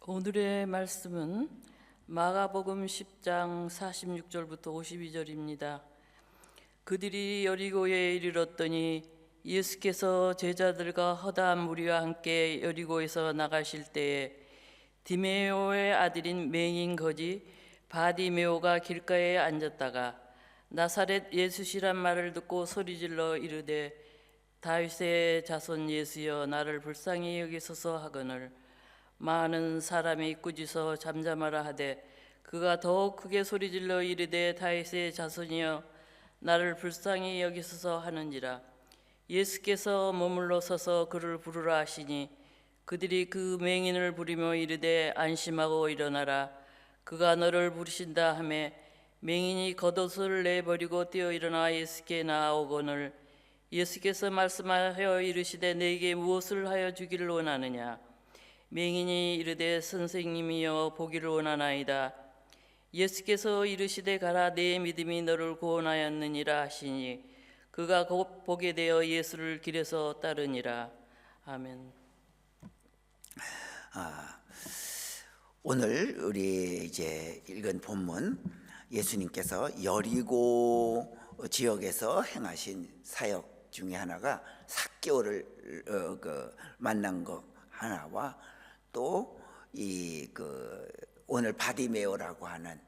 오늘의 말씀은 마가복음 10장 46절부터 52절입니다. 그들이 여리고에 이르렀더니 예수께서 제자들과 허다한 무리와 함께 여리고에서 나가실 때에 디메오의 아들인 맹인 거지 바디메오가 길가에 앉았다가 나사렛 예수시란 말을 듣고 소리질러 이르되 다윗의 자손 예수여 나를 불쌍히 여기소서 하거늘 많은 사람이 꾸짖어 잠잠하라 하되 그가 더욱 크게 소리질러 이르되 다윗의 자손이여 나를 불쌍히 여기소서 하는지라. 예수께서 머물러 서서 그를 부르라 하시니 그들이 그 맹인을 부리며 이르되 안심하고 일어나라 그가 너를 부르신다 하매 맹인이 겉옷을 내버리고 뛰어 일어나 예수께 나아오거늘 예수께서 말씀하여 이르시되 내게 무엇을 하여 주기를 원하느냐. 맹인이 이르되 선생님이여 보기를 원하나이다. 예수께서 이르시되 가라 내 믿음이 너를 구원하였느니라 하시니 그가 곧 보게 되어 예수를 길에서 따르니라. 아멘. 오늘 우리 이제 읽은 본문, 예수님께서 여리고 지역에서 행하신 사역 중에 하나가 삭개오를 만난 것 하나와 또 오늘 바디메오라고 하는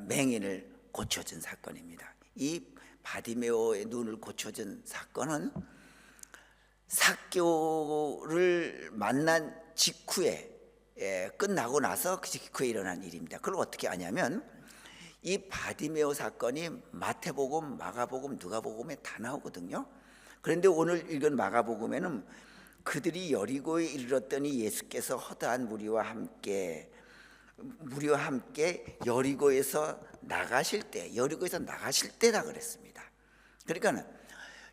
맹인을 고쳐준 사건입니다. 이 바디메오의 눈을 고쳐준 사건은 삭개오를 만난 직후에 끝나고 나서 그 직후에 일어난 일입니다. 그걸 어떻게 아냐면 이 바디메오 사건이 마태복음, 마가복음, 누가복음에 다 나오거든요. 그런데 오늘 읽은 마가복음에는 그들이 여리고에 이르렀더니 예수께서 허다한 무리와 함께 여리고에서 나가실 때다 그랬습니다. 그러니까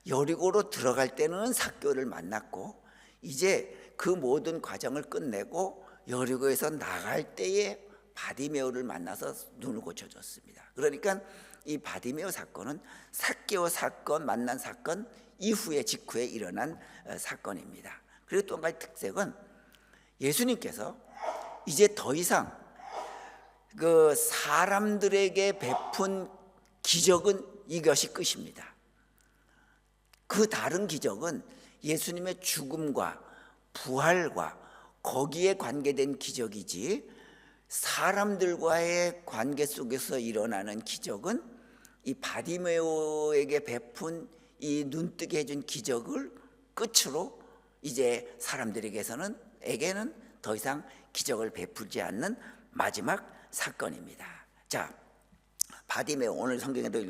여리고로 들어갈 때는 삭개오를 만났고 이제 그 모든 과정을 끝내고 여리고에서 나갈 때에 바디메오를 만나서 눈을 고쳐줬습니다. 그러니까 이 바디메오 사건은 삭개오 사건 만난 사건 이후에 직후에 일어난 사건입니다. 그리고 또 한 가지 특색은 예수님께서 이제 더 이상 그 사람들에게 베푼 기적은 이것이 끝입니다. 그 다른 기적은 예수님의 죽음과 부활과 거기에 관계된 기적이지 사람들과의 관계 속에서 일어나는 기적은 이 바디메오에게 베푼 이 눈뜨게 해준 기적을 끝으로 이제 사람들에게는 더 이상 기적을 베풀지 않는 마지막 사건입니다. 자, 바디메오, 오늘 성경에도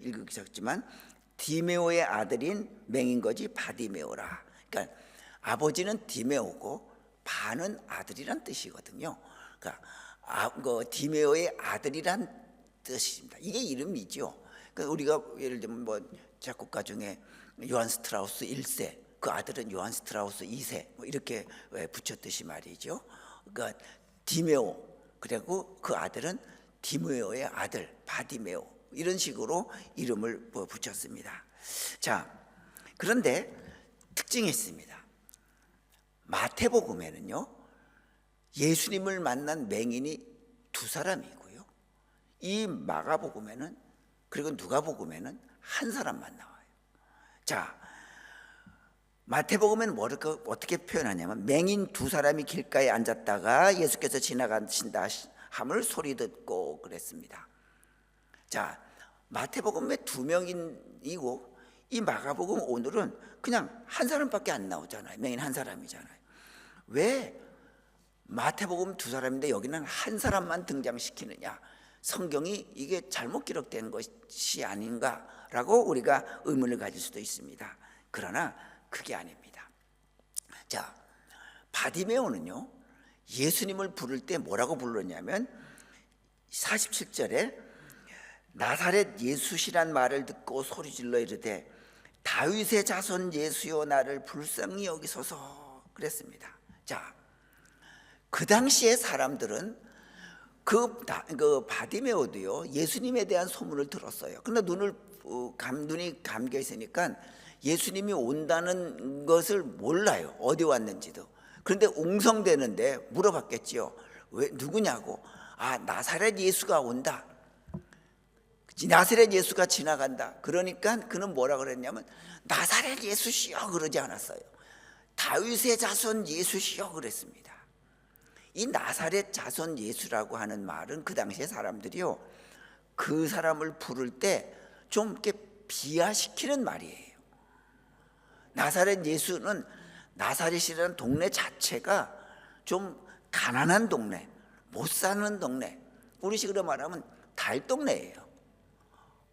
읽으셨지만 디메오의 아들인 맹인거지 바디메오라. 그러니까 아버지는 디메오고 바는 아들이란 뜻이거든요. 그러니까 디메오의 아들이란 뜻입니다. 이게 이름이죠. 그러니까 우리가 예를 들면 뭐 작곡가 중에 요한 스트라우스 1세, 그 아들은 요한 스트라우스 2세 뭐 이렇게 붙였듯이 말이죠. 그러니까 디메오, 그리고 그 아들은 디메오의 아들 바디메오, 이런 식으로 이름을 붙였습니다. 자, 그런데 특징이 있습니다. 마태복음에는요 예수님을 만난 맹인이 두 사람이고요, 이 마가복음에는 그리고 누가복음에는 한 사람만 나와요. 자, 마태복음에는 어떻게 표현하냐면 맹인 두 사람이 길가에 앉았다가 예수께서 지나가신다 함을 소리 듣고 그랬습니다. 자, 마태복음에 두 명이고 이 마가복음 오늘은 그냥 한 사람밖에 안 나오잖아요. 맹인 한 사람이잖아요. 왜 마태복음 두 사람인데 여기는 한 사람만 등장시키느냐? 성경이 이게 잘못 기록된 것이 아닌가라고 우리가 의문을 가질 수도 있습니다. 그러나 그게 아닙니다. 자, 바디메오는요 예수님을 부를 때 뭐라고 불렀냐면 47절에 나사렛 예수시란 말을 듣고 소리질러 이르되 다윗의 자손 예수여 나를 불쌍히 여기소서 그랬습니다. 자, 그 당시에 사람들은 그 바디메오도요 예수님에 대한 소문을 들었어요. 그러나 눈이 감겨 있으니까 예수님이 온다는 것을 몰라요. 어디 왔는지도. 그런데 웅성대는데 물어봤겠지요. 왜 누구냐고. 아, 나사렛 예수가 온다. 나사렛 예수가 지나간다. 그러니까 그는 뭐라 그랬냐면 나사렛 예수시여 그러지 않았어요. 다윗의 자손 예수시여 그랬습니다. 이 나사렛 자손 예수라고 하는 말은 그 당시에 사람들이요, 그 사람을 부를 때 좀 이렇게 비하시키는 말이에요. 나사렛 예수는, 나사렛이라는 동네 자체가 좀 가난한 동네, 못 사는 동네, 우리 식으로 말하면 달동네예요.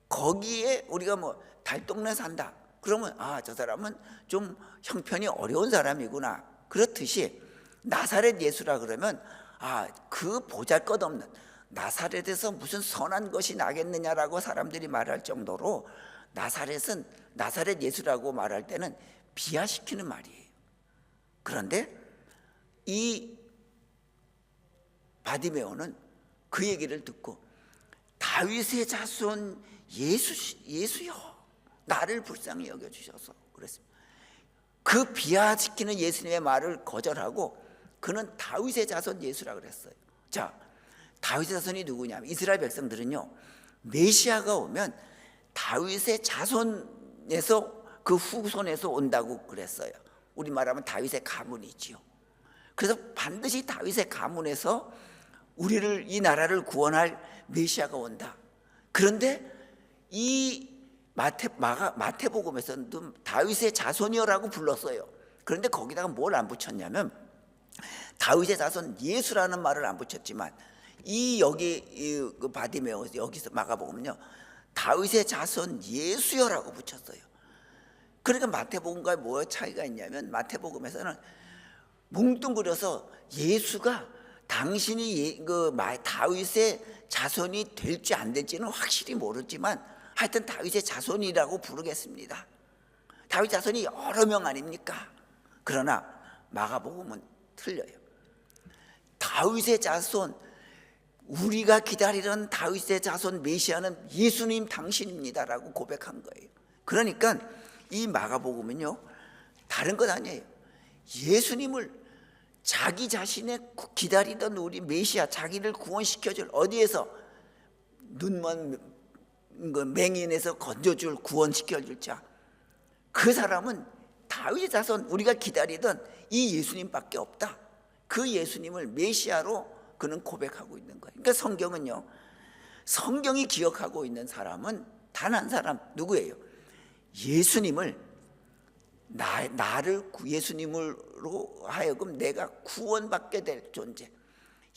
거기에 우리가 뭐 달동네 산다 그러면 아, 저 사람은 좀 형편이 어려운 사람이구나. 그렇듯이 나사렛 예수라 그러면 아, 그 보잘것없는, 나사렛에서 무슨 선한 것이 나겠느냐라고 사람들이 말할 정도로 나사렛은, 나사렛 예수라고 말할 때는 비하시키는 말이에요. 그런데 이 바디메오는 그 얘기를 듣고 다윗의 자손 예수여 나를 불쌍히 여겨주셔서 그랬습니다. 그 비하시키는 예수님의 말을 거절하고 그는 다윗의 자손 예수라 그랬어요. 자, 다윗의 자손이 누구냐면 이스라엘 백성들은요, 메시아가 오면 다윗의 자손에서, 그 후손에서 온다고 그랬어요. 우리 말하면 다윗의 가문이지요. 그래서 반드시 다윗의 가문에서 우리를, 이 나라를 구원할 메시아가 온다. 그런데 이 마태복음에서는 다윗의 자손이여라고 불렀어요. 그런데 거기다가 뭘 안 붙였냐면 다윗의 자손 예수라는 말을 안 붙였지만 여기 그 바디메오, 여기서 마가복음은요 다윗의 자손 예수여라고 붙였어요. 그러니까 마태복음과 뭐의 차이가 있냐면 마태복음에서는 뭉뚱그려서 예수가 당신이 다윗의 자손이 될지 안 될지는 확실히 모르지만 하여튼 다윗의 자손이라고 부르겠습니다. 다윗 자손이 여러 명 아닙니까? 그러나 마가복음은 틀려요. 다윗의 자손, 우리가 기다리던 다윗의 자손 메시아는 예수님 당신입니다라고 고백한 거예요. 그러니까 이 마가복음은요 다른 것 아니에요. 예수님을, 자기 자신의 기다리던 우리 메시아, 자기를 구원시켜줄, 어디에서? 눈먼 맹인에서 건져줄, 구원시켜줄 자, 그 사람은 다윗의 자손, 우리가 기다리던 이 예수님밖에 없다. 그 예수님을 메시아로 그는 고백하고 있는 거예요. 그러니까 성경은요, 성경이 기억하고 있는 사람은 단 한 사람, 누구예요? 예수님을, 나를 예수님으로 하여금 내가 구원받게 될 존재,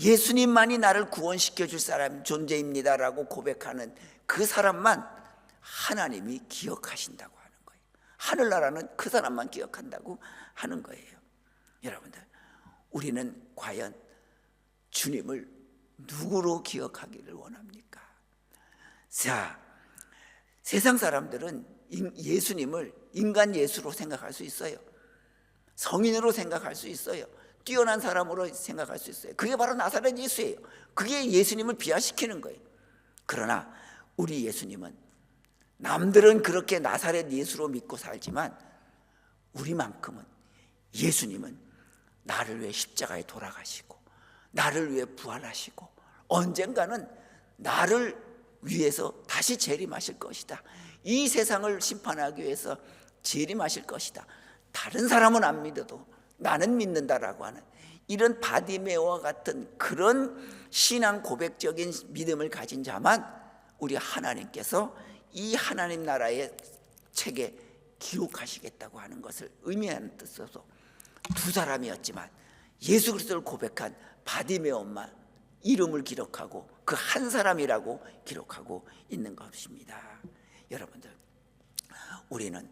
예수님만이 나를 구원시켜 줄 사람 존재입니다라고 고백하는 그 사람만 하나님이 기억하신다고 하는 거예요. 하늘나라는 그 사람만 기억한다고 하는 거예요. 여러분들, 우리는 과연 주님을 누구로 기억하기를 원합니까? 자, 세상 사람들은 예수님을 인간 예수로 생각할 수 있어요. 성인으로 생각할 수 있어요. 뛰어난 사람으로 생각할 수 있어요. 그게 바로 나사렛 예수예요. 그게 예수님을 비하시키는 거예요. 그러나 우리 예수님은, 남들은 그렇게 나사렛 예수로 믿고 살지만 우리만큼은, 예수님은 나를 위해 십자가에 돌아가시고 나를 위해 부활하시고 언젠가는 나를 위해서 다시 재림하실 것이다. 이 세상을 심판하기 위해서 재림하실 것이다. 다른 사람은 안 믿어도 나는 믿는다라고 하는 이런 바디메오와 같은 그런 신앙 고백적인 믿음을 가진 자만 우리 하나님께서 이 하나님 나라의 책에 기록하시겠다고 하는 것을 의미하는 뜻으로 두 사람이었지만 예수 그리스도를 고백한 바디메오만 이름을 기록하고 그 한 사람이라고 기록하고 있는 것입니다. 여러분들, 우리는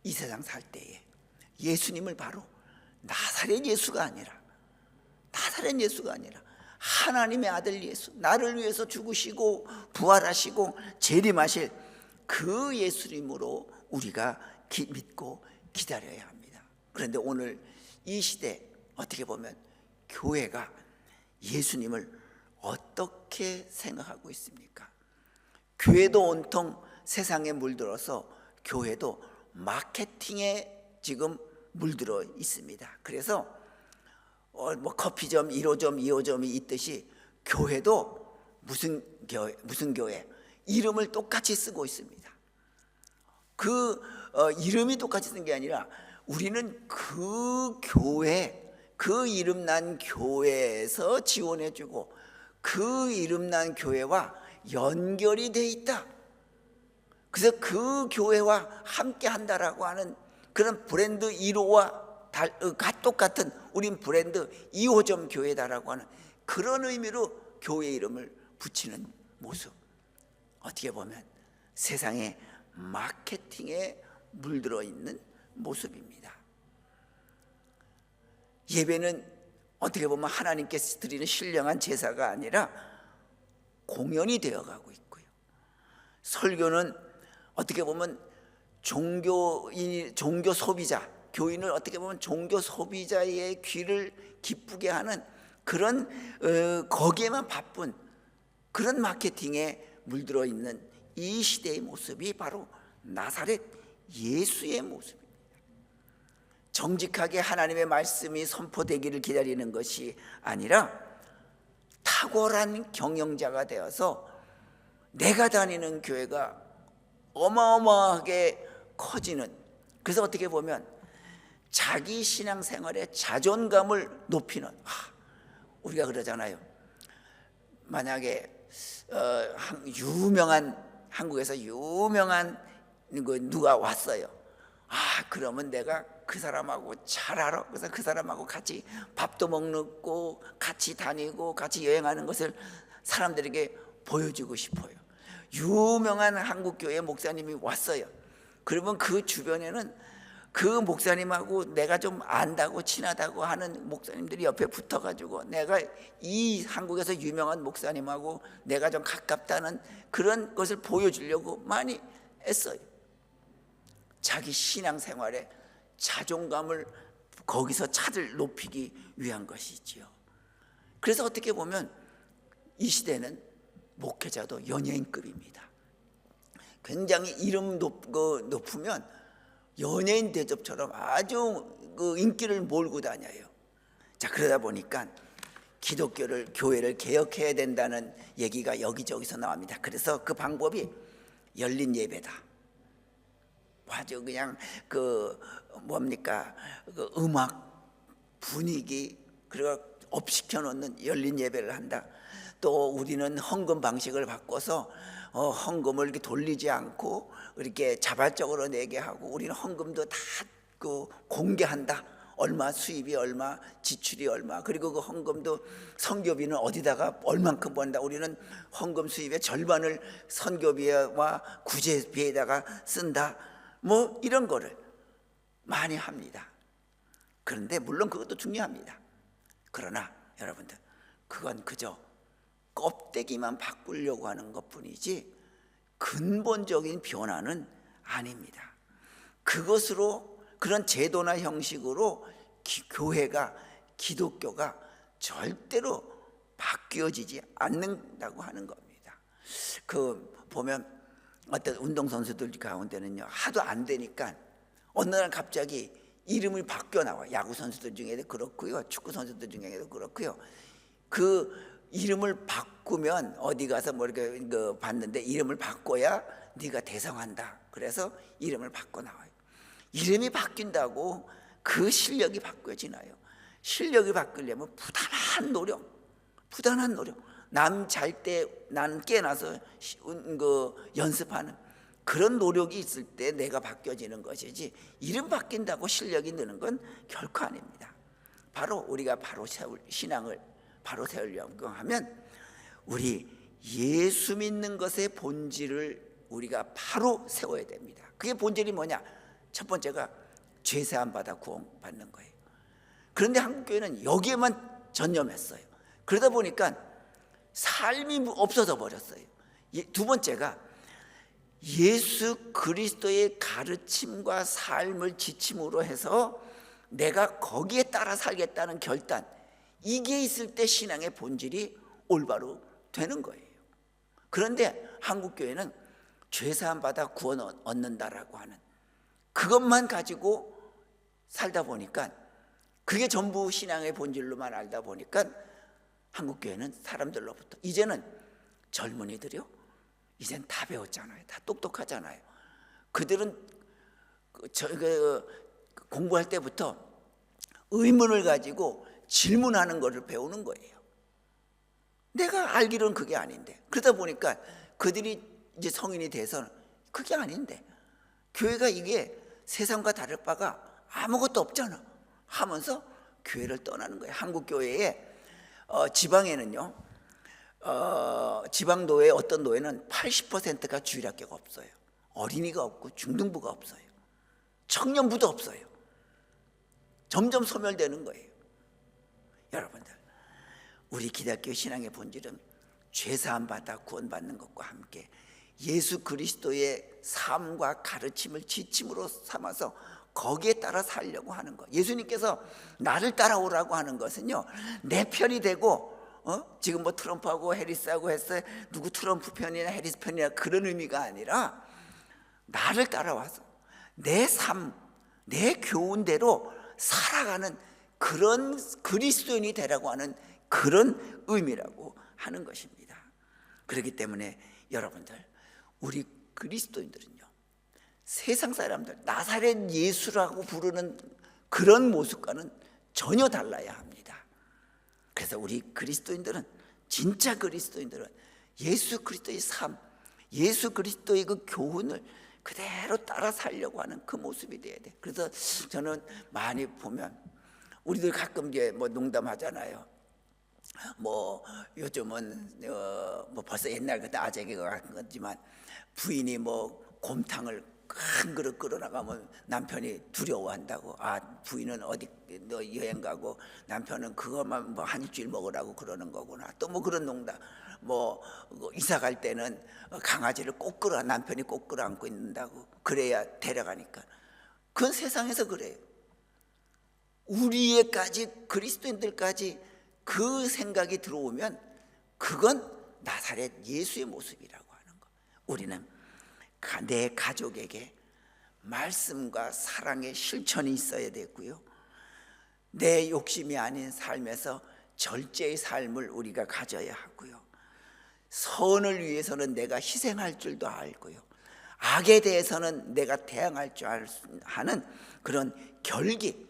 이 세상 살 때에 예수님을 바로 나사렛 예수가 아니라 하나님의 아들 예수, 나를 위해서 죽으시고 부활하시고 재림하실 그 예수님으로 우리가 믿고 기다려야 합니다. 그런데 오늘 이 시대 어떻게 보면 교회가 예수님을 어떻게 생각하고 있습니까? 교회도 온통 세상에 물들어서 교회도 마케팅에 지금 물들어 있습니다. 그래서 뭐 커피점 1호점 2호점이 있듯이 교회도 무슨 교회 이름을 똑같이 쓰고 있습니다. 그 이름이 똑같이 쓴 게 아니라 우리는 그 교회, 그 이름 난 교회에서 지원해주고 그 이름 난 교회와 연결이 돼 있다. 그래서 그 교회와 함께 한다라고 하는 그런 브랜드 1호와 똑같은 우린 브랜드 2호점 교회다라고 하는 그런 의미로 교회 이름을 붙이는 모습, 어떻게 보면 세상의 마케팅에 물들어 있는 모습입니다. 예배는 어떻게 보면 하나님께서 드리는 신령한 제사가 아니라 공연이 되어가고 있고요. 설교는 어떻게 보면 종교 소비자, 교인을 어떻게 보면 종교 소비자의 귀를 기쁘게 하는 그런 거기에만 바쁜 그런 마케팅에 물들어 있는 이 시대의 모습이 바로 나사렛 예수의 모습입니다. 정직하게 하나님의 말씀이 선포되기를 기다리는 것이 아니라 탁월한 경영자가 되어서 내가 다니는 교회가 어마어마하게 커지는, 그래서 어떻게 보면 자기 신앙생활의 자존감을 높이는, 우리가 그러잖아요. 만약에 한국에서 유명한 누가 왔어요. 그러면 내가 그 사람하고 잘 알아. 그래서 그 사람하고 같이 밥도 먹고 같이 다니고 같이 여행하는 것을 사람들에게 보여주고 싶어요. 유명한 한국교회 목사님이 왔어요. 그러면 그 주변에는 그 목사님하고 내가 좀 안다고 친하다고 하는 목사님들이 옆에 붙어가지고 내가 이 한국에서 유명한 목사님하고 내가 좀 가깝다는 그런 것을 보여주려고 많이 애써요. 자기 신앙생활에 자존감을 거기서 차를 높이기 위한 것이지요. 그래서 어떻게 보면 이 시대는 목회자도 연예인급입니다. 굉장히 이름 높으면 연예인 대접처럼 아주 인기를 몰고 다녀요. 자, 그러다 보니까 교회를 개혁해야 된다는 얘기가 여기저기서 나옵니다. 그래서 그 방법이 열린 예배다. 아주 그냥 음악 분위기 그리고 업시켜 놓는 열린 예배를 한다. 또 우리는 헌금 방식을 바꿔서 헌금을 이렇게 돌리지 않고 이렇게 자발적으로 내게 하고 우리는 헌금도 다 공개한다. 얼마 수입이 얼마, 지출이 얼마, 그리고 그 헌금도 선교비는 어디다가 얼만큼 번다. 우리는 헌금 수입의 절반을 선교비와 구제비에다가 쓴다. 뭐 이런 거를 많이 합니다. 그런데 물론 그것도 중요합니다. 그러나 여러분들, 그건 그저 껍데기만 바꾸려고 하는 것뿐이지 근본적인 변화는 아닙니다. 그것으로, 그런 제도나 형식으로 교회가, 기독교가 절대로 바뀌어지지 않는다고 하는 겁니다. 보면 어떤 운동선수들 가운데는요, 하도 안 되니까 어느 날 갑자기 이름을 바뀌어 나와요. 야구선수들 중에도 그렇고요, 축구선수들 중에도 그렇고요. 그 이름을 바꾸면 어디 가서 뭐 이렇게 봤는데 이름을 바꿔야 네가 대성한다. 그래서 이름을 바꿔 나와요. 이름이 바뀐다고 그 실력이 바뀌어지나요? 실력이 바뀌려면 부단한 노력. 남 잘 때 나는 깨나서 연습하는 그런 노력이 있을 때 내가 바뀌어지는 것이지, 이름 바뀐다고 실력이 느는 건 결코 아닙니다. 바로 우리가 신앙을 바로 세우려고 하면 우리 예수 믿는 것의 본질을 우리가 바로 세워야 됩니다. 그게 본질이 뭐냐? 첫 번째가 죄사함 받아 구원받는 거예요. 그런데 한국교회는 여기에만 전념했어요. 그러다 보니까 삶이 없어져 버렸어요. 두 번째가 예수 그리스도의 가르침과 삶을 지침으로 해서 내가 거기에 따라 살겠다는 결단, 이게 있을 때 신앙의 본질이 올바로 되는 거예요. 그런데 한국교회는 죄사함 받아 구원 얻는다라고 하는 그것만 가지고 살다 보니까 그게 전부 신앙의 본질로만 알다 보니까 한국교회는 사람들로부터, 이제는 젊은이들이요, 이젠 다 배웠잖아요. 다 똑똑하잖아요. 그들은 공부할 때부터 의문을 가지고 질문하는 것을 배우는 거예요. 내가 알기로는 그게 아닌데, 그러다 보니까 그들이 이제 성인이 돼서는 그게 아닌데, 교회가 이게 세상과 다를 바가 아무것도 없잖아 하면서 교회를 떠나는 거예요. 한국 교회에 지방에는요, 지방노회, 어떤 노회는 80%가 주일학교가 없어요. 어린이가 없고 중등부가 없어요. 청년부도 없어요. 점점 소멸되는 거예요. 여러분들, 우리 기독교 신앙의 본질은 죄사함 받아 구원받는 것과 함께 예수 그리스도의 삶과 가르침을 지침으로 삼아서 거기에 따라 살려고 하는 것. 예수님께서 나를 따라오라고 하는 것은요, 내 편이 되고 지금 뭐 트럼프하고 해리스하고 했어요. 누구 트럼프 편이나 해리스 편이나 그런 의미가 아니라 나를 따라와서 내 삶, 내 교훈대로 살아가는 그런 그리스도인이 되라고 하는 그런 의미라고 하는 것입니다. 그렇기 때문에 여러분들, 우리 그리스도인들은요, 세상 사람들 나사렛 예수라고 부르는 그런 모습과는 전혀 달라야 합니다. 그래서 우리 그리스도인들은, 진짜 그리스도인들은 예수 그리스도의 삶, 예수 그리스도의 그 교훈을 그대로 따라 살려고 하는 그 모습이 돼야 돼. 그래서 저는 많이 보면 우리들 가끔 이제 뭐 농담하잖아요. 뭐 요즘은 뭐 벌써 옛날 같은 아재개가 같은 거지만, 부인이 뭐 곰탕을 큰 그릇 끓여나가면 남편이 두려워한다고. 아, 부인은 어디 너 여행 가고 남편은 그것만 뭐 한 일주일 먹으라고 그러는 거구나. 또 뭐 그런 농담. 뭐 이사 갈 때는 강아지를 꼭 끌어, 남편이 꼭 끌어안고 있는다고. 그래야 데려가니까. 그건 세상에서 그래요. 우리에까지, 그리스도인들까지 그 생각이 들어오면 그건 나사렛 예수의 모습이라고 하는 거. 우리는 내 가족에게 말씀과 사랑의 실천이 있어야 되고요, 내 욕심이 아닌 삶에서 절제의 삶을 우리가 가져야 하고요, 선을 위해서는 내가 희생할 줄도 알고요, 악에 대해서는 내가 대항할 줄 아는 그런 결기,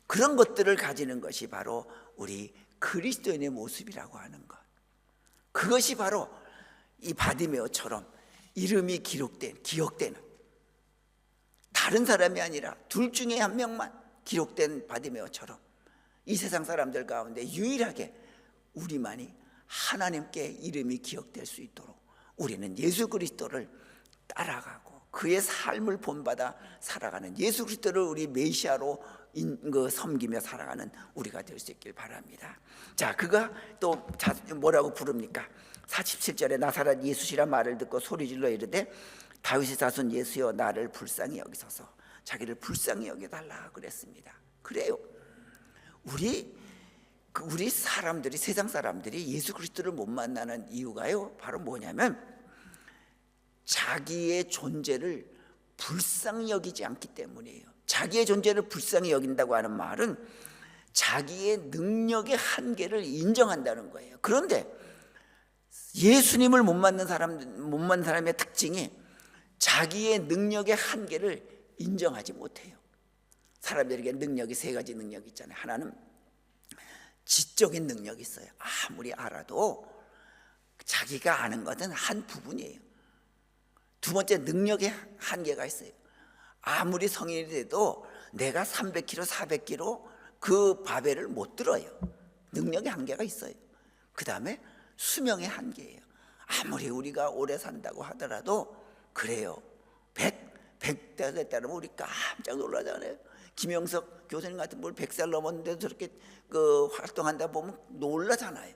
그런 것들을 가지는 것이 바로 우리 그리스도인의 모습이라고 하는 것. 그것이 바로 이 바디메오처럼 이름이 기억되는, 다른 사람이 아니라 둘 중에 한 명만 기록된 바디메오처럼 이 세상 사람들 가운데 유일하게 우리만이 하나님께 이름이 기억될 수 있도록 우리는 예수 그리스도를 따라가고 그의 삶을 본받아 살아가는, 예수 그리스도를 우리 메시아로 섬기며 살아가는 우리가 될 수 있길 바랍니다. 자, 그가 또 뭐라고 부릅니까? 47절에 나사렛 예수시란 말을 듣고 소리질러 이르되 다윗의 자손 예수여 나를 불쌍히 여기소서. 자기를 불쌍히 여겨달라 그랬습니다. 그래요. 우리 사람들이, 세상 사람들이 예수 그리스도를 못 만나는 이유가요, 바로 뭐냐면 자기의 존재를 불쌍히 여기지 않기 때문이에요. 자기의 존재를 불쌍히 여긴다고 하는 말은 자기의 능력의 한계를 인정한다는 거예요. 그런데 예수님을 못 만난 사람의 특징이 자기의 능력의 한계를 인정하지 못해요. 사람들에게 능력이 세 가지 능력이 있잖아요. 하나는 지적인 능력이 있어요. 아무리 알아도 자기가 아는 것은 한 부분이에요. 두 번째, 능력의 한계가 있어요. 아무리 성인이 돼도 내가 300kg, 400kg 그 바벨을 못 들어요. 능력의 한계가 있어요. 그 다음에 수명의 한계예요. 아무리 우리가 오래 산다고 하더라도 그래요. 100대 됐다면 우리 깜짝 놀라잖아요. 김영석 교수님 같은 분 100살 넘었는데도 저렇게 활동한다 보면 놀라잖아요.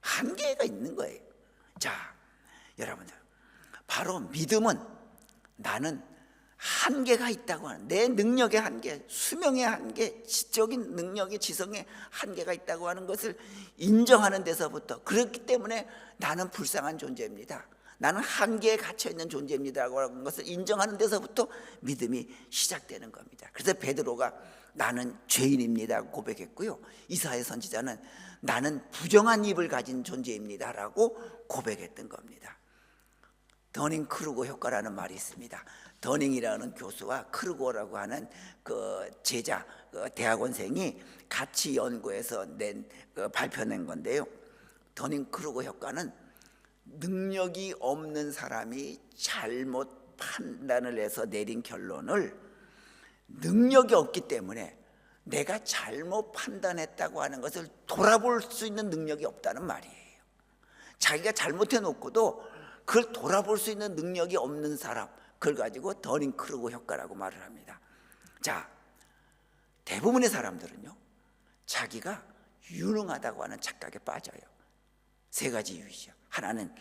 한계가 있는 거예요. 자, 여러분들, 바로 믿음은 나는 한계가 있다고 하는, 내 능력의 한계, 수명의 한계, 지적인 능력의 지성의 한계가 있다고 하는 것을 인정하는 데서부터, 그렇기 때문에 나는 불쌍한 존재입니다, 나는 한계에 갇혀 있는 존재입니다라고 하는 것을 인정하는 데서부터 믿음이 시작되는 겁니다. 그래서 베드로가 나는 죄인입니다라고 고백했고요, 이사야 선지자는 나는 부정한 입을 가진 존재입니다라고 고백했던 겁니다. 더닝 크루거 효과라는 말이 있습니다. 더닝이라는 교수와 크루거라고 하는 그 제자, 그 대학원생이 같이 연구해서 발표낸 건데요, 더닝 크루거 효과는 능력이 없는 사람이 잘못 판단을 해서 내린 결론을 능력이 없기 때문에 내가 잘못 판단했다고 하는 것을 돌아볼 수 있는 능력이 없다는 말이에요. 자기가 잘못해 놓고도 그걸 돌아볼 수 있는 능력이 없는 사람, 그걸 가지고 더닝 크루거 효과라고 말을 합니다. 자, 대부분의 사람들은요, 자기가 유능하다고 하는 착각에 빠져요. 세 가지 이유죠. 하나는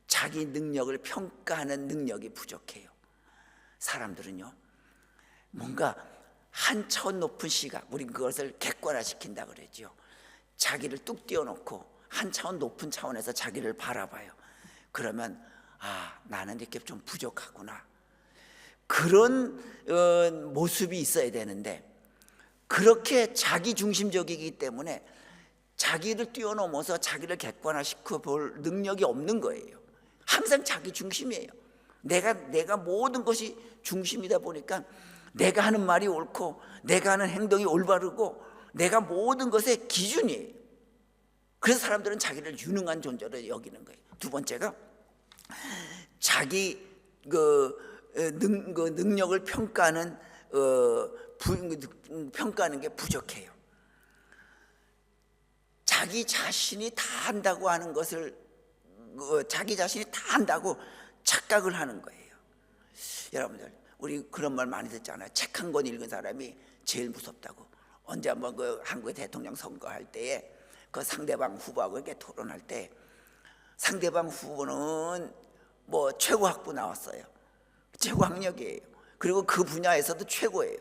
자기 능력을 평가하는 능력이 부족해요. 사람들은요, 뭔가 한 차원 높은 시각, 우리 그것을 객관화시킨다 그러죠. 자기를 뚝 띄워놓고 한 차원 높은 차원에서 자기를 바라봐요. 그러면 나는 이렇게 좀 부족하구나, 그런 모습이 있어야 되는데, 그렇게 자기 중심적이기 때문에 자기를 뛰어넘어서 자기를 객관화시켜 볼 능력이 없는 거예요. 항상 자기 중심이에요. 내가 모든 것이 중심이다 보니까 내가 하는 말이 옳고 내가 하는 행동이 올바르고 내가 모든 것의 기준이에요. 그래서 사람들은 자기를 유능한 존재로 여기는 거예요. 두 번째가 자기 능력을 평가하는 게 부족해요. 자기 자신이 다 한다고 하는 것을 자기 자신이 다 한다고 착각을 하는 거예요. 여러분들, 우리 그런 말 많이 듣잖아요. 책 한 권 읽은 사람이 제일 무섭다고. 언제 한번 그 한국의 대통령 선거할 때에 그 상대방 후보하고 이렇게 토론할 때 상대방 후보는 뭐 최고 학부 나왔어요. 최고 학력이에요. 그리고 그 분야에서도 최고예요.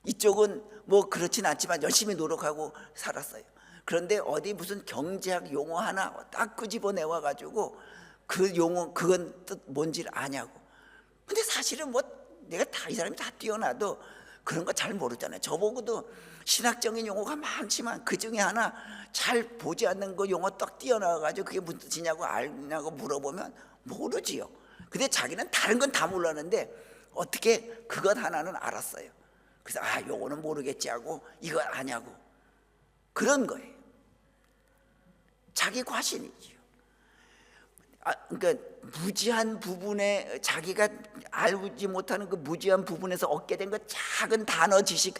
이쪽은 뭐 그렇진 않지만 열심히 노력하고 살았어요. 그런데 어디 무슨 경제학 용어 하나 딱 끄집어내와 가지고 그 용어 그건 뜻 뭔지를 아냐고. 근데 사실은 뭐 내가 이 사람이 다 뛰어나도 그런 거 잘 모르잖아요. 저보고도 신학적인 용어가 많지만 그 중에 하나 잘 보지 않는 거 용어 딱 뛰어나와 가지고 그게 무슨 뜻이냐고 알냐고 물어보면 모르지요. 근데 자기는 다른 건 다 몰랐는데 어떻게 그것 하나는 알았어요. 그래서 요거는 모르겠지 하고 이거 아냐고, 그런 거예요. 자기 과신이지요. 그러니까 무지한 부분에 자기가 알지 못하는 그 무지한 부분에서 얻게 된 그 작은 단어 지식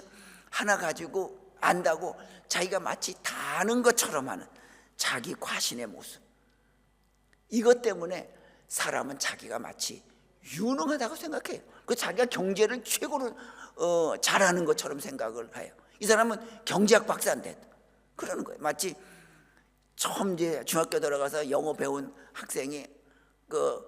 하나 가지고 안다고 자기가 마치 다 아는 것처럼 하는 자기 과신의 모습. 이것 때문에 사람은 자기가 마치 유능하다고 생각해요. 그 자기가 경제를 최고로 잘하는 것처럼 생각을 해요. 이 사람은 경제학 박사인데 그러는 거예요. 마치 처음 이제 중학교 들어가서 영어 배운 학생이 그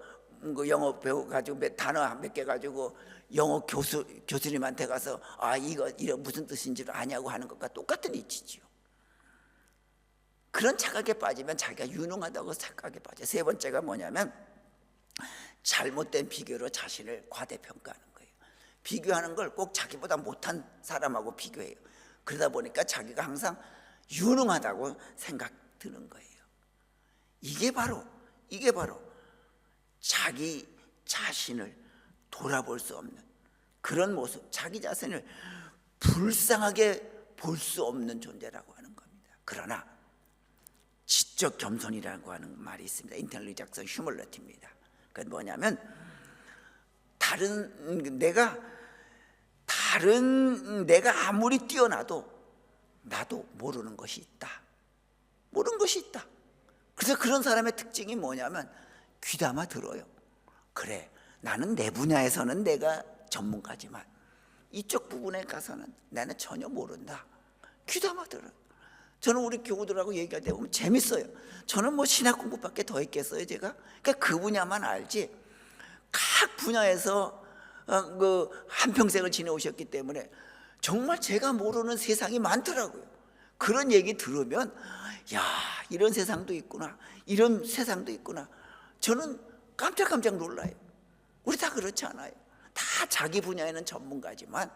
영어 배워 가지고 단어 몇 개 가지고 영어 교수님한테 가서 이거 무슨 뜻인지를 아냐고 하는 것과 똑같은 이치지요. 그런 착각에 빠지면 자기가 유능하다고 착각에 빠져요. 세 번째가 뭐냐면 잘못된 비교로 자신을 과대평가하는 거예요. 비교하는 걸 꼭 자기보다 못한 사람하고 비교해요. 그러다 보니까 자기가 항상 유능하다고 생각 드는 거예요. 이게 바로 자기 자신을 돌아볼 수 없는 그런 모습, 자기 자신을 불쌍하게 볼 수 없는 존재라고 하는 겁니다. 그러나 지적 겸손이라고 하는 말이 있습니다. 인텔리 잭슨 휴멀러티입니다. 그건 뭐냐면 내가 아무리 뛰어나도 나도 모르는 것이 있다. 그래서 그런 사람의 특징이 뭐냐면 귀담아 들어요. 그래, 나는 내 분야에서는 내가 전문가지만 이쪽 부분에 가서는 나는 전혀 모른다. 귀담아 들어요. 저는 우리 교우들하고 얘기할 때 보면 재밌어요. 저는 뭐 신학 공부밖에 더 했겠어요, 제가? 그러니까 그 분야만 알지. 각 분야에서 한평생을 지내오셨기 때문에 정말 제가 모르는 세상이 많더라고요. 그런 얘기 들으면 이런 세상도 있구나, 이런 세상도 있구나. 저는 깜짝깜짝 놀라요. 우리 다 그렇지 않아요? 다 자기 분야에는 전문가지만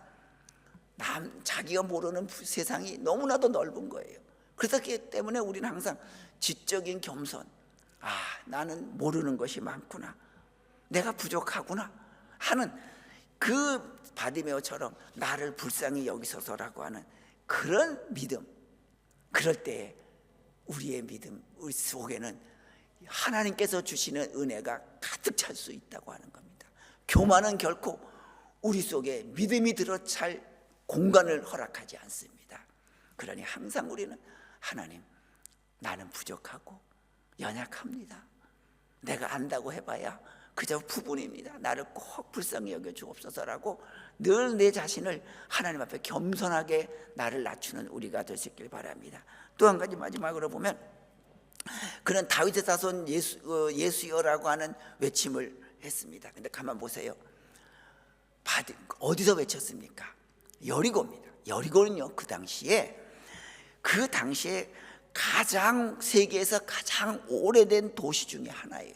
자기가 모르는 세상이 너무나도 넓은 거예요. 그렇기 때문에 우리는 항상 지적인 겸손, 나는 모르는 것이 많구나, 내가 부족하구나 하는 그 바디메오처럼 나를 불쌍히 여기소서라고 하는 그런 믿음, 그럴 때 우리의 믿음, 우리 속에는 하나님께서 주시는 은혜가 가득 찰 수 있다고 하는 겁니다. 교만은 결코 우리 속에 믿음이 들어찰 공간을 허락하지 않습니다. 그러니 항상 우리는 하나님, 나는 부족하고 연약합니다. 내가 안다고 해봐야 그저 부분입니다. 나를 꼭 불쌍히 여겨 주옵소서라고 늘 내 자신을 하나님 앞에 겸손하게 나를 낮추는 우리가 될 수 있길 바랍니다. 또 한 가지 마지막으로 보면, 그는 다윗의 자손 예수여라고 하는 외침을 했습니다. 근데 가만 보세요. 어디서 외쳤습니까? 여리고입니다. 여리고는요, 그 당시에 세계에서 가장 오래된 도시 중에 하나예요.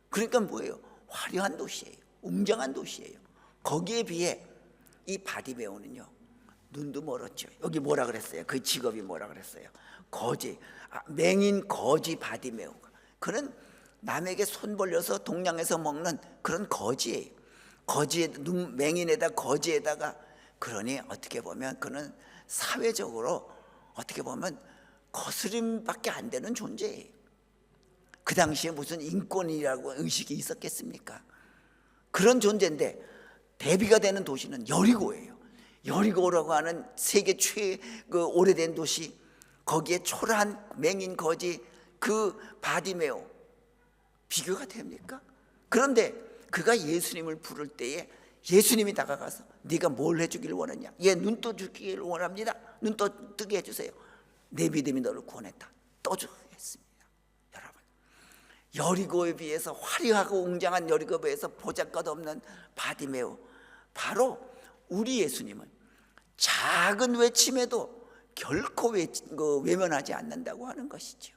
그러니까 뭐예요? 화려한 도시예요. 웅장한 도시예요. 거기에 비해 이 바디메오는요, 눈도 멀었죠. 여기 뭐라 그랬어요? 그 직업이 뭐라 그랬어요? 맹인 거지 바디메오. 그는 남에게 손 벌려서 동냥해서 먹는 그런 거지예요. 맹인에다 거지에다가, 그러니 어떻게 보면 그는 사회적으로 어떻게 보면 거스림밖에 안 되는 존재예요. 그 당시에 무슨 인권이라고 의식이 있었겠습니까? 그런 존재인데 대비가 되는 도시는 여리고예요. 여리고라고 하는 세계 오래된 도시, 거기에 초라한 맹인 거지 그 바디메오 비교가 됩니까? 그런데 그가 예수님을 부를 때에 예수님이 다가가서 네가 뭘 해주기를 원하냐? 눈 떠주기를 원합니다. 눈 뜨게 해주세요. 내 믿음이 너를 구원했다. 떠주겠습니다. 여러분, 여리고에 비해서, 화려하고 웅장한 여리고에 비해서 보잘것없는 바디메오, 바로 우리 예수님은 작은 외침에도 결코 외면하지 않는다고 하는 것이죠.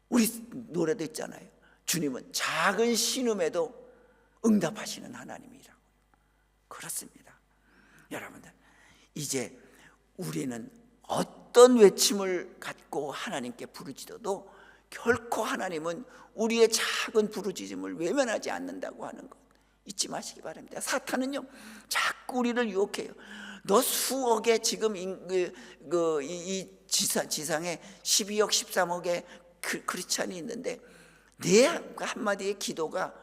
우리 노래도 있잖아요. 주님은 작은 신음에도 응답하시는 하나님이라고. 그렇습니다. 여러분들, 이제 우리는 어떤 외침을 갖고 하나님께 부르짖어도 결코 하나님은 우리의 작은 부르짖음을 외면하지 않는다고 하는 것 잊지 마시기 바랍니다. 사탄은요, 자꾸 우리를 유혹해요. 너 수억의 지금 이 지상에 12억 13억의 크리스찬이 있는데 내 한마디의 기도가,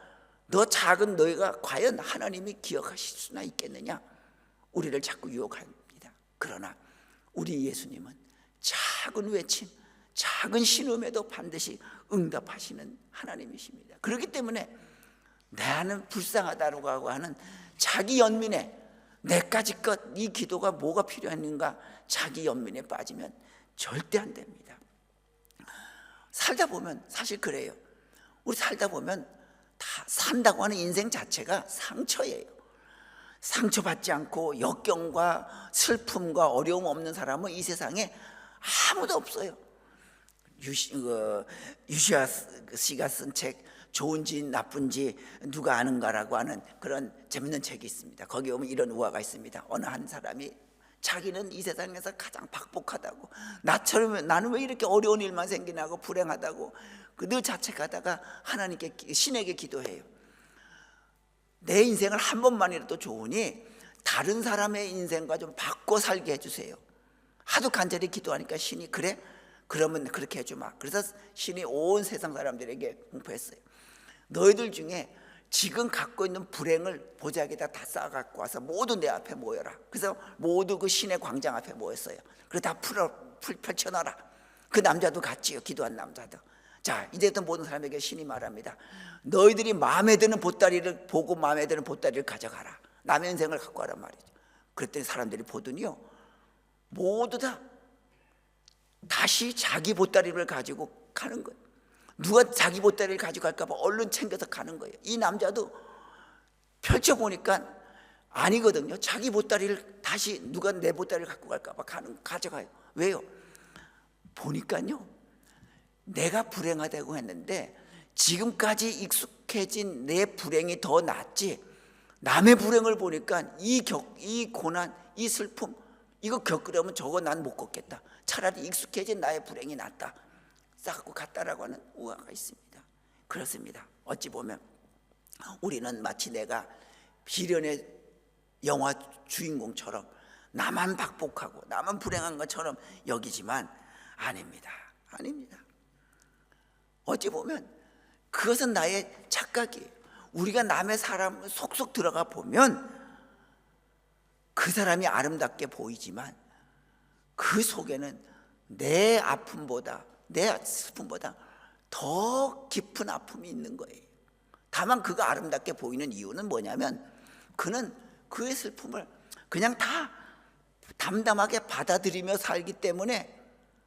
너 작은 너희가 과연 하나님이 기억하실 수나 있겠느냐? 우리를 자꾸 유혹합니다. 그러나 우리 예수님은 작은 외침, 작은 신음에도 반드시 응답하시는 하나님이십니다. 그렇기 때문에 나는 불쌍하다고 하는 자기 연민에, 내까지껏 이 기도가 뭐가 필요했는가, 자기 연민에 빠지면 절대 안 됩니다. 살다 보면 사실 그래요. 우리 살다 보면 다 산다고 하는 인생 자체가 상처예요. 상처받지 않고 역경과 슬픔과 어려움 없는 사람은 이 세상에 아무도 없어요. 유시아 씨가 쓴 책 좋은지 나쁜지 누가 아는가라고 하는 그런 재밌는 책이 있습니다. 거기 보면 이런 우화가 있습니다. 어느 한 사람이 자기는 이 세상에서 가장 박복하다고, 나처럼 나는 왜 이렇게 어려운 일만 생기냐고 불행하다고 늘 자책하다가 하나님께, 신에게 기도해요. 내 인생을 한 번만이라도 좋으니 다른 사람의 인생과 좀 바꿔 살게 해주세요. 하도 간절히 기도하니까 신이, 그래? 그러면 그렇게 해주마. 그래서 신이 온 세상 사람들에게 공포했어요. 너희들 중에 지금 갖고 있는 불행을 보자기에다 다 쌓아 갖고 와서 모두 내 앞에 모여라. 그래서 모두 그 신의 광장 앞에 모였어요. 그리고 다 펼쳐놔라. 그 남자도 갔지요. 기도한 남자도. 자, 이제부터 모든 사람에게 신이 말합니다. 너희들이 마음에 드는 보따리를 보고 마음에 드는 보따리를 가져가라. 남의 인생을 갖고 와란 말이죠. 그랬더니 사람들이 보더니요, 모두 다 다시 자기 보따리를 가지고 가는 거예요. 누가 자기 보따리를 가지고 갈까 봐 얼른 챙겨서 가는 거예요. 이 남자도 펼쳐보니까 아니거든요. 자기 보따리를 다시, 누가 내 보따리를 갖고 갈까 봐 가져가요. 왜요? 보니까요, 내가 불행하다고 했는데 지금까지 익숙해진 내 불행이 더 낫지, 남의 불행을 보니까 이 고난, 이 슬픔, 이거 겪으려면 저거 난 못 겪겠다, 차라리 익숙해진 나의 불행이 낫다, 싸고 갔다라고 하는 우화가 있습니다. 그렇습니다. 어찌 보면 우리는 마치 내가 비련의 영화 주인공처럼 나만 박복하고 나만 불행한 것처럼 여기지만 아닙니다. 아닙니다. 어찌 보면 그것은 나의 착각이에요. 우리가 남의 사람 속속 들어가 보면 그 사람이 아름답게 보이지만 그 속에는 내 아픔보다, 내 슬픔보다 더 깊은 아픔이 있는 거예요. 다만 그가 아름답게 보이는 이유는 뭐냐면 그는 그의 슬픔을 그냥 다 담담하게 받아들이며 살기 때문에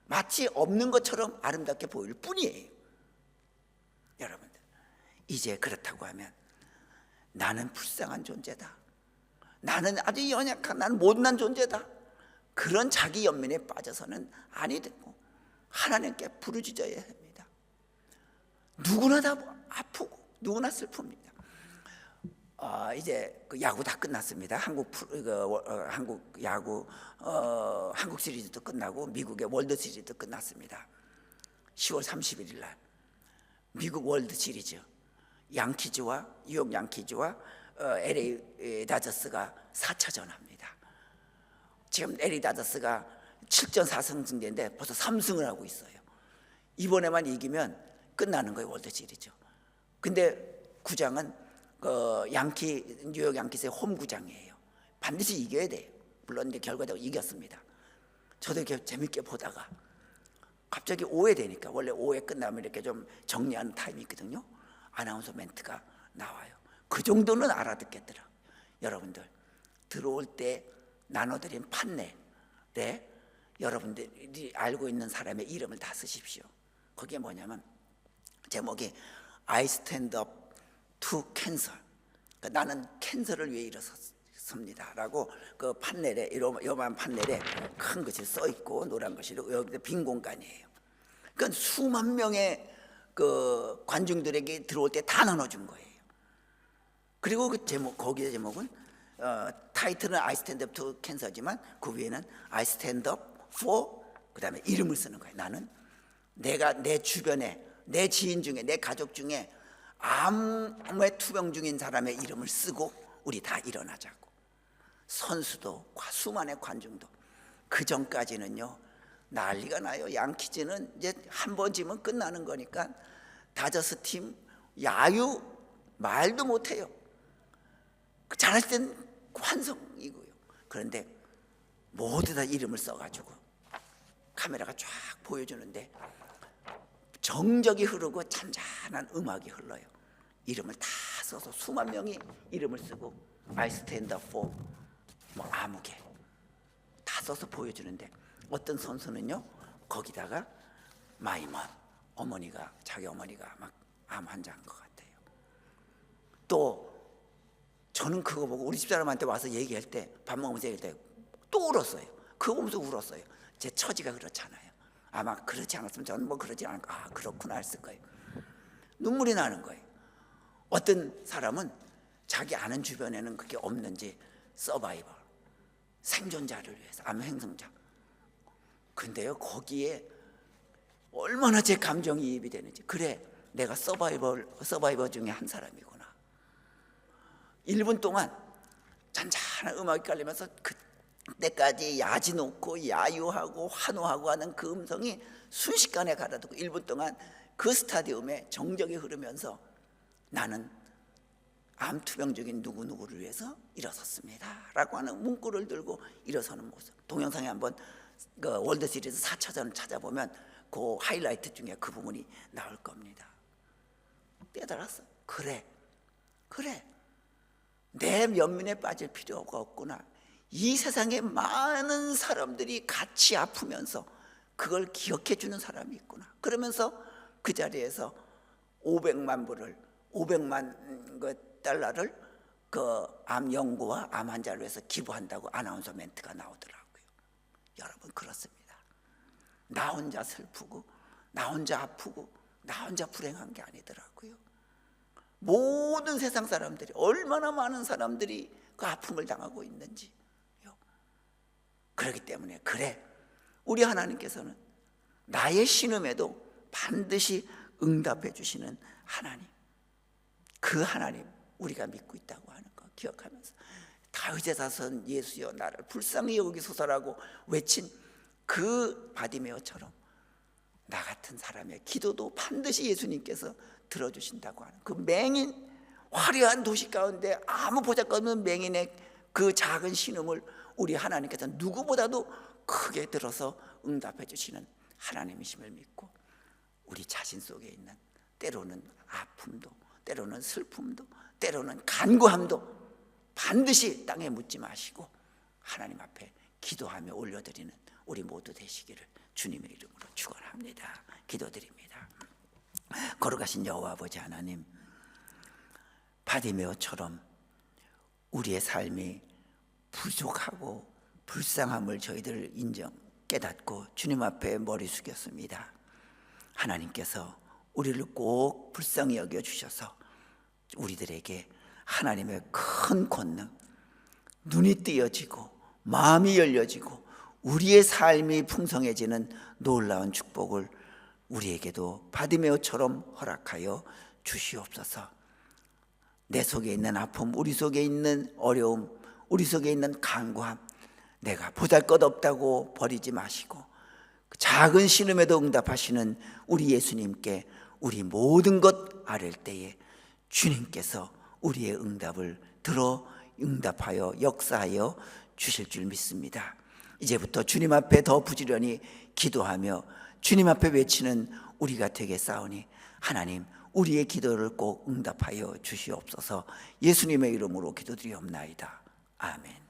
마치 없는 것처럼 아름답게 보일 뿐이에요. 여러분들, 이제 그렇다고 하면 나는 불쌍한 존재다, 나는 아주 연약한, 나는 못난 존재다, 그런 자기 연민에 빠져서는 아니 되고 하나님께 부르짖어야 합니다. 누구나 다 아프고 누구나 슬픕니다. 이제 그 야구 다 끝났습니다. 한국 야구 한국 시리즈도 끝나고 미국의 월드 시리즈도 끝났습니다. 10월 31일 날 미국 월드 시리즈 양키즈와 뉴욕 양키즈와 LA 다저스가 4차전 합니다. 지금 LA 다저스가 7전 4승인데 벌써 3승을 하고 있어요. 이번에만 이기면 끝나는 거예요, 월드 시리즈. 근데 구장은 뉴욕 양키스의 홈구장이에요. 반드시 이겨야 돼요. 물론 이제 결과적으로 이겼습니다. 저도 이렇게 재밌게 보다가 갑자기 5회 되니까, 원래 5회 끝나면 이렇게 좀 정리하는 타임이 있거든요. 아나운서 멘트가 나와요. 그 정도는 알아듣겠더라. 여러분들, 들어올 때 나눠드린 판넬에 여러분들이 알고 있는 사람의 이름을 다 쓰십시오. 거기에 뭐냐면 제목이 I stand up to cancer. 그러니까 나는 캔서를 위해 일어섰습니다 라고 그 판넬에, 요만 판넬에 큰 것이 써 있고 노란 것이고 여기 빈 공간이에요. 그러니까 수만 명의 그 관중들에게 들어올 때 다 나눠준 거예요. 그리고 그 제목, 거기의 제목은 타이틀은 I stand up to cancer지만 그 위에는 I stand up for, 그 다음에 이름을 쓰는 거예요. 나는 내가 내 주변에, 내 지인 중에, 내 가족 중에 암에 투병 중인 사람의 이름을 쓰고 우리 다 일어나자고. 선수도 수많은 관중도. 그 전까지는요 난리가 나요. 양키즈는 이제 한 번 지면 끝나는 거니까 다저스 팀 야유 말도 못해요. 잘할 땐 환성이고요. 그런데 모두 다 이름을 써가지고 카메라가 쫙 보여주는데 정적이 흐르고 잔잔한 음악이 흘러요. 이름을 다 써서 수만 명이 이름을 쓰고 I stand up for 뭐 아무개 다 써서 보여주는데 어떤 선수는요 거기다가 my mom, 어머니가, 자기 어머니가 막 암 환자인 것 같아요. 또 저는 그거 보고 우리 집사람한테 와서 얘기할 때, 밥 먹으면서 얘기할 때 또 울었어요. 그거 보면서 울었어요. 제 처지가 그렇잖아요. 아마 그렇지 않았으면 저는 뭐 그러지 않을 거, 그렇구나 했을 거예요. 눈물이 나는 거예요. 어떤 사람은 자기 아는 주변에는 그게 없는지 서바이벌, 생존자를 위해서, 암 행성자. 근데요 거기에 얼마나 제 감정이입이 되는지, 그래 내가 서바이버 중에 한 사람이구나. 1분 동안 잔잔한 음악이 깔리면서 그때까지 야지 놓고 야유하고 환호하고 하는 그 음성이 순식간에 가라앉고 1분 동안 그 스타디움에 정적이 흐르면서 나는 암 투병 중인 누구누구를 위해서 일어섰습니다 라고 하는 문구를 들고 일어서는 모습. 동영상에 한번 그 월드 시리즈 4차전을 찾아보면 그 하이라이트 중에 그 부분이 나올 겁니다. 깨달았어. 그래 내 면면에 빠질 필요가 없구나. 이 세상에 많은 사람들이 같이 아프면서 그걸 기억해 주는 사람이 있구나. 그러면서 그 자리에서 500만 달러를 그 암 연구와 암 환자를 위해서 기부한다고 아나운서 멘트가 나오더라고요. 여러분 그렇습니다. 나 혼자 슬프고 나 혼자 아프고 나 혼자 불행한 게 아니더라고요. 모든 세상 사람들이, 얼마나 많은 사람들이 그 아픔을 당하고 있는지. 그렇기 때문에 그래, 우리 하나님께서는 나의 신음에도 반드시 응답해 주시는 하나님, 그 하나님 우리가 믿고 있다고 하는 거 기억하면서 다윗의 자손 예수여 나를 불쌍히 여기소서라고 외친 그 바디메오처럼 나 같은 사람의 기도도 반드시 예수님께서 들어주신다고 하는 그 맹인, 화려한 도시 가운데 아무 보잘것없는 맹인의 그 작은 신음을 우리 하나님께서 누구보다도 크게 들어서 응답해 주시는 하나님이심을 믿고 우리 자신 속에 있는 때로는 아픔도, 때로는 슬픔도, 때로는 간구함도 반드시 땅에 묻지 마시고 하나님 앞에 기도하며 올려드리는 우리 모두 되시기를 주님의 이름으로 축원합니다. 기도드립니다. 걸어가신 여호와 아버지 하나님, 바디메오처럼 우리의 삶이 부족하고 불쌍함을 저희들 깨닫고 주님 앞에 머리 숙였습니다. 하나님께서 우리를 꼭 불쌍히 여겨 주셔서 우리들에게 하나님의 큰 권능, 눈이 띄어지고 마음이 열려지고 우리의 삶이 풍성해지는 놀라운 축복을 우리에게도 바디메오처럼 허락하여 주시옵소서. 내 속에 있는 아픔, 우리 속에 있는 어려움, 우리 속에 있는 간구함, 내가 보잘것없다고 버리지 마시고 작은 신음에도 응답하시는 우리 예수님께 우리 모든 것 아랠 때에 주님께서 우리의 응답을 들어 응답하여 역사하여 주실 줄 믿습니다. 이제부터 주님 앞에 더 부지런히 기도하며 주님 앞에 외치는 우리가 되겠사오니 하나님 우리의 기도를 꼭 응답하여 주시옵소서. 예수님의 이름으로 기도드리옵나이다. 아멘.